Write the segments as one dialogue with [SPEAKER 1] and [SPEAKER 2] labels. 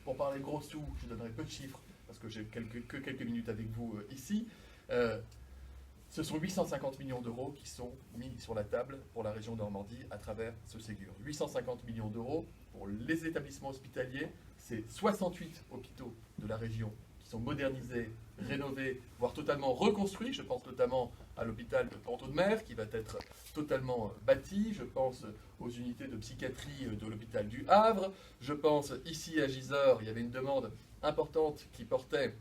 [SPEAKER 1] pour parler gros sous, je donnerai peu de chiffres, parce que j'ai que quelques minutes avec vous ici. Ce sont 850 millions d'euros qui sont mis sur la table pour la région Normandie à travers ce Ségur. 850 millions d'euros pour les établissements hospitaliers, c'est 68 hôpitaux de la région qui sont modernisés, rénovés, voire totalement reconstruits. Je pense notamment à l'hôpital de Pont-Audemer qui va être totalement bâti. Je pense aux unités de psychiatrie de l'hôpital du Havre. Je pense ici à Gisors, il y avait une demande importante qui portait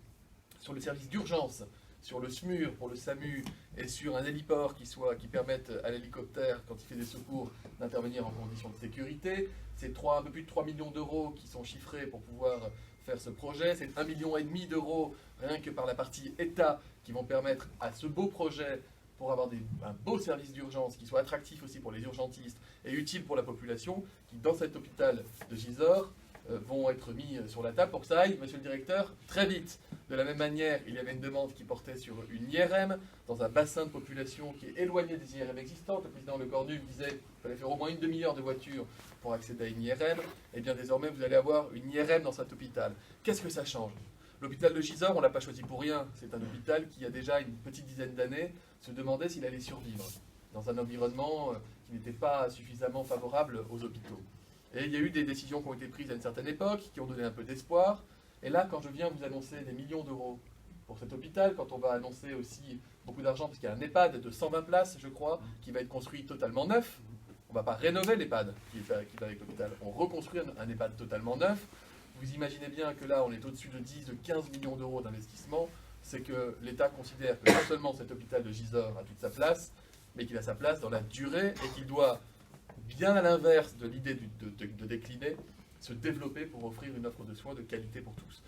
[SPEAKER 1] sur le service d'urgence, sur le SMUR pour le SAMU et sur un héliport qui permette à l'hélicoptère, quand il fait des secours, d'intervenir en conditions de sécurité. C'est un peu plus de 3 millions d'euros qui sont chiffrés pour pouvoir faire ce projet. C'est 1,5 million d'euros rien que par la partie État qui vont permettre à ce beau projet, pour avoir un beau service d'urgence qui soit attractif aussi pour les urgentistes et utile pour la population, qui dans cet hôpital de Gisors vont être mis sur la table pour que ça aille, monsieur le directeur, très vite. De la même manière, il y avait une demande qui portait sur une IRM dans un bassin de population qui est éloigné des IRM existantes. Le président Le Cornu me disait qu'il fallait faire au moins une demi-heure de voiture pour accéder à une IRM. Et bien désormais, vous allez avoir une IRM dans cet hôpital. Qu'est-ce que ça change? L'hôpital de Gisors, on ne l'a pas choisi pour rien. C'est un hôpital qui, il y a déjà une petite dizaine d'années, se demandait s'il allait survivre dans un environnement qui n'était pas suffisamment favorable aux hôpitaux. Et il y a eu des décisions qui ont été prises à une certaine époque, qui ont donné un peu d'espoir. Et là, quand je viens vous annoncer des millions d'euros pour cet hôpital, quand on va annoncer aussi beaucoup d'argent, parce qu'il y a un EHPAD de 120 places, je crois, qui va être construit totalement neuf. On ne va pas rénover l'EHPAD qui va avec l'hôpital. On reconstruit un EHPAD totalement neuf. Vous imaginez bien que là, on est au-dessus de 10, de 15 millions d'euros d'investissement. C'est que l'État considère que non seulement cet hôpital de Gisors a toute sa place, mais qu'il a sa place dans la durée et qu'il doit, bien à l'inverse de l'idée de décliner, se développer pour offrir une offre de soins de qualité pour tous.